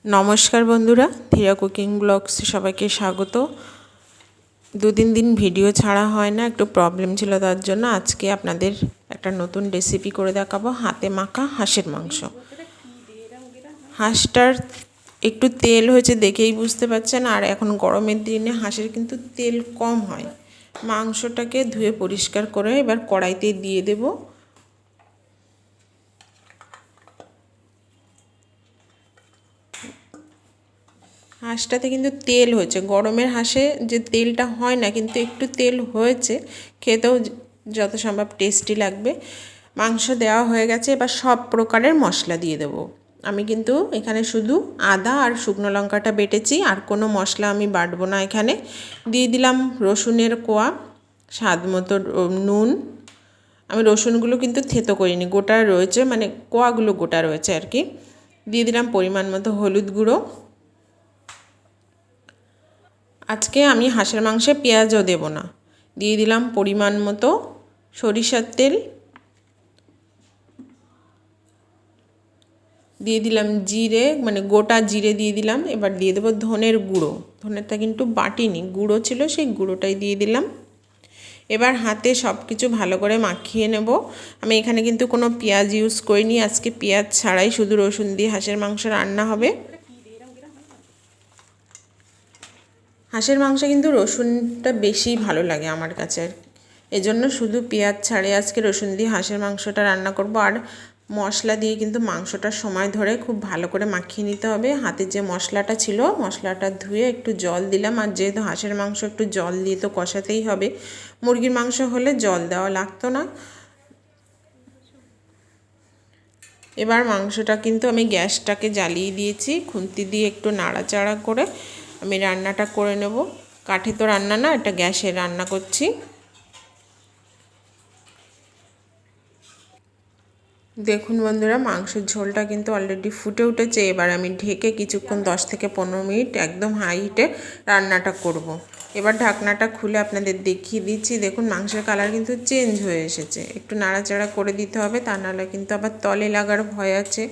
नमस्कार बंधुरा धीरा cooking blogs सबाइके स्वागत। दो तीन दिन भिडियो छाड़ा है ना, एकटू प्रॉब्लेम छिलो तार जोन्नो आज के आपनादेर एकटा नतून रेसिपि करे देखाबो हाथे माखा हाঁসের मांस। हाঁসटार एकटू तेल होयेछे देखेई बुझते पारछेन, आर एखन गरमेर दिने हाঁসের किन्तु तेल कम हय। मांसटाके धुए परिष्कार करे एबार कड़ाइते दिए देब। হাঁসটাতে কিন্তু তেল হয়েছে, গরমের হাঁসে যে তেলটা হয় না কিন্তু একটু তেল হয়েছে, খেতেও যত সম্ভব টেস্টি লাগবে। মাংস দেওয়া হয়ে গেছে, এবার সব প্রকারের মশলা দিয়ে দেব। আমি কিন্তু এখানে শুধু আদা আর শুকনো লঙ্কাটা বেটেছি, আর কোনো মশলা আমি বাটবো না। এখানে দিয়ে দিলাম রসুনের কোয়া, স্বাদ মতো নুন। আমি রসুনগুলো কিন্তু থেতো করিনি, গোটা রয়েছে, মানে কোয়াগুলো গোটা রয়েছে আর কি। দিয়ে দিলাম পরিমাণ মতো হলুদ গুঁড়ো। আজকে আমি হাঁসের মাংসে পেঁয়াজও দেব না। দিয়ে দিলাম পরিমাণ মতো সরিষার তেল, দিয়ে দিলাম জিরে, মানে গোটা জিরে দিয়ে দিলাম। এবার দিয়ে দেবো ধনের গুঁড়ো, ধনেরটা কিন্তু বাটিনি, গুঁড়ো ছিল, সেই গুঁড়োটাই দিয়ে দিলাম। এবার হাতে সব কিছু ভালো করে মাখিয়ে নেব। আমি এখানে কিন্তু কোনো পেঁয়াজ ইউজ করিনি, আজকে পেঁয়াজ ছাড়াই শুধু রসুন দিয়ে হাঁসের মাংস রান্না হবে। হাঁসের মাংসে কিন্তু রসুনটা বেশি ভালো লাগে আমার কাছে, এজন্য শুধু পেঁয়াজ ছাড়ে আজকে রসুন দিয়ে হাঁসের মাংসটা রান্না করব। আর মশলা দিয়ে কিন্তু মাংসটা সময় ধরে খুব ভালো করে মাখিয়ে নিতে হবে। হাতে যে মশলাটা ছিল, মশলাটা ধুয়ে একটু জল দিলাম, আর যেহেতু হাঁসের মাংস একটু জল দিয়ে তো কষাতেই হবে, মুরগির মাংস হলে জল দেওয়া লাগতো না। এবার মাংসটা কিন্তু আমি গ্যাসটাকে জ্বালিয়ে দিয়েছি, খুন্তি দিয়ে একটু নাড়াচাড়া করে আমি রান্নাটা করে নেব। কাঠে তো রান্না না, এটা গ্যাসে রান্না করছি। দেখুন বন্ধুরা, মাংসের ঝোলটা কিন্তু অলরেডি ফুটে উঠেছে। এবার আমি ঢেকে কিছুক্ষণ 10 থেকে 15 মিনিট একদম হাই হিটে রান্নাটা করব। এবার ঢাকনাটা খুলে আপনাদের দেখিয়ে দিচ্ছি। দেখুন মাংসের কালার কিন্তু চেঞ্জ হয়ে এসেছে, একটু নাড়াচাড়া করে দিতে হবে, তা নাহলে কিন্তু আবার তলে লাগার ভয় আছে।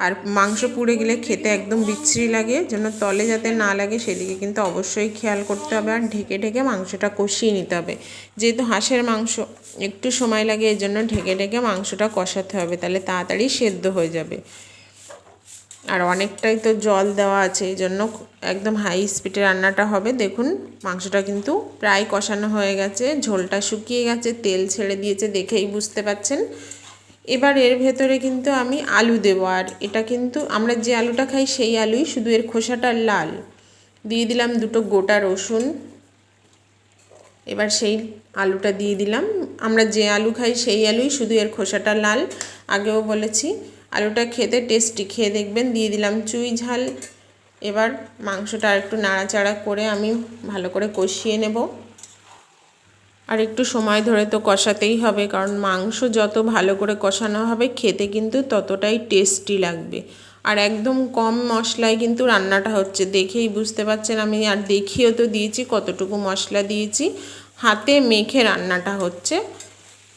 আর মাংস পুড়ে গেলে খেতে একদম বিচ্ছিরি লাগে, জন্য তলে যাতে না লাগে সেদিকে কিন্তু অবশ্যই খেয়াল করতে হবে। আর ঢেকে ঢেকে মাংসটা কষিয়ে নিতে হবে, যেহেতু হাঁসের মাংস একটু সময় লাগে, এই জন্য ঢেকে ঢেকে মাংসটা কষাতে হবে, তাহলে তাড়াতাড়ি সেদ্ধ হয়ে যাবে। আর অনেকটাই তো জল দেওয়া আছে, এই জন্য একদম হাই স্পিডে রান্নাটা হবে। দেখুন মাংসটা কিন্তু প্রায় কষানো হয়ে গেছে, ঝোলটা শুকিয়ে গেছে, তেল ছেড়ে দিয়েছে, দেখেই বুঝতে পাচ্ছেন। এবার এর ভেতরে কিন্তু আমি আলু দেবো, আর এটা কিন্তু আমরা যে আলুটা খাই সেই আলুই, শুধু এর খোসাটা লাল। দিয়ে দিলাম দুটো গোটা রসুন। এবার সেই আলুটা দিয়ে দিলাম, আমরা যে আলু খাই সেই আলুই, শুধু এর খোসাটা লাল। আগেও বলেছি আলুটা খেতে টেস্টি, খেয়ে দেখবেন। দিয়ে দিলাম চুই ঝাল। এবার মাংসটা একটু নাড়াচাড়া করে আমি ভালো করে কষিয়ে নেব। আর একটু সময় ধরে তো কষাতেই হবে, কারণ মাংস যত ভালো করে কষানো হবে খেতে কিন্তু ততটাই টেস্টি লাগবে। আর একদম কম মশলায় কিন্তু রান্নাটা হচ্ছে, দেখেই বুঝতে পারছেন। আমি আর দেখিয়েও তো দিয়েছি কতটুকু মশলা দিয়েছি, হাতে মেখে রান্নাটা হচ্ছে।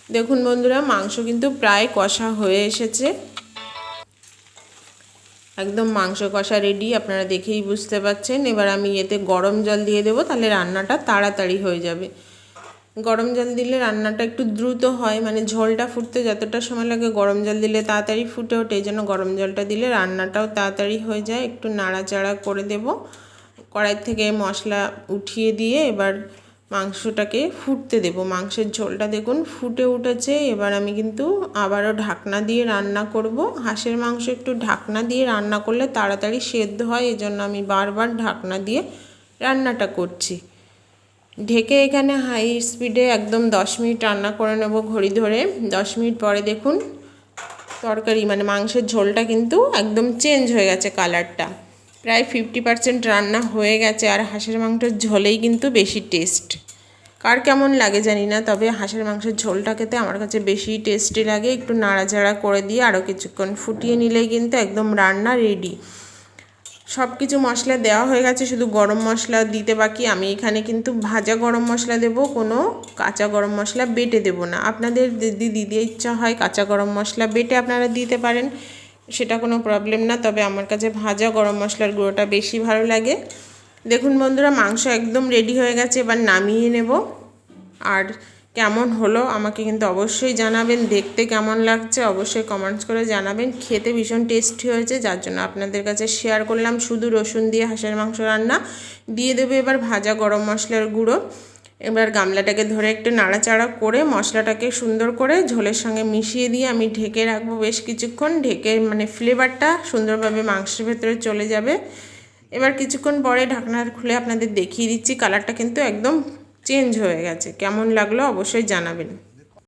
দেখুন বন্ধুরা, মাংস কিন্তু প্রায় কষা হয়ে এসেছে, একদম মাংস কষা রেডি, আপনারা দেখেই বুঝতে পারছেন। এবার আমি এতে গরম জল দিয়ে দেবো, তাহলে রান্নাটা তাড়াতাড়ি হয়ে যাবে। গরম জল দিলে রান্নাটা একটু দ্রুত হয়, মানে ঝোলটা ফুটতে যতটা সময় লাগে গরম জল দিলে তাড়াতাড়ি ফুটে ওঠে, এই জন্য গরম জলটা দিলে রান্নাটাও তাড়াতাড়ি হয়ে যায়। একটু নাড়াচাড়া করে দেব, কড়াই থেকে মশলা উঠিয়ে দিয়ে এবার মাংসটাকে ফুটতে দেব। মাংসের ঝোলটা দেখুন ফুটে উঠেছে। এবার আমি কিন্তু আবারও ঢাকনা দিয়ে রান্না করব। হাঁসের মাংস একটু ঢাকনা দিয়ে রান্না করলে তাড়াতাড়ি সেদ্ধ হয়, এজন্য আমি বারবার ঢাকনা দিয়ে রান্নাটা করছি। ঢেকে এখানে হাই স্পিডে একদম 10 মিনিট রান্না করে নেব ঘড়ি ধরে। 10 মিনিট পরে দেখুন তরকারি, মানে মাংসের ঝোলটা কিন্তু একদম চেঞ্জ হয়ে গেছে কালারটা, প্রায় 50% রান্না হয়ে গেছে। আর হাঁসের মাংসের ঝোলেই কিন্তু বেশি টেস্ট। কার কেমন লাগে জানি না, তবে হাঁসের মাংসের ঝোলটা খেতে আমার কাছে বেশি টেস্টি লাগে। একটু নাড়াচাড়া করে দিয়ে আরও কিছুক্ষণ ফুটিয়ে নিলেই কিন্তু একদম রান্না রেডি। সব কিছু মশলা দেওয়া হয়ে গেছে, শুধু গরম মশলা দিতে বাকি। আমি এখানে কিন্তু ভাজা গরম মশলা দেব, কোনো কাঁচা গরম মশলা বেটে দেব না। আপনাদের যদি দিতে ইচ্ছা হয় কাঁচা গরম মশলা বেটে আপনারা দিতে পারেন, সেটা কোনো প্রবলেম না, তবে আমার কাছে ভাজা গরম মশলার গুঁড়োটা বেশি ভালো লাগে। দেখুন বন্ধুরা, মাংস একদম রেডি হয়ে গেছে, এবার নামিয়ে নেব। আর কেমন হলো আমাকে কিন্তু অবশ্যই জানাবেন, দেখতে কেমন লাগছে অবশ্যই কমেন্টস করে জানাবেন। খেতে ভীষণ টেস্টি হয়েছে, যার জন্য আপনাদের কাছে শেয়ার করলাম। শুধু রসুন দিয়ে হাঁসের মাংস রান্না। দিয়ে দেবো এবার ভাজা গরম মশলার গুঁড়ো। এবার গামলাটাকে ধরে একটু নাড়াচাড়া করে মশলাটাকে সুন্দর করে ঝোলের সঙ্গে মিশিয়ে দিয়ে আমি ঢেকে রাখবো বেশ কিছুক্ষণ। ঢেকে মানে ফ্লেভারটা সুন্দরভাবে মাংসের ভেতরে চলে যাবে। এবার কিছুক্ষণ পরে ঢাকনা খুলে আপনাদের দেখিয়ে দিচ্ছি, কালারটা কিন্তু একদম চেঞ্জ হয়ে গেছে। কেমন লাগলো অবশ্যই জানাবেন।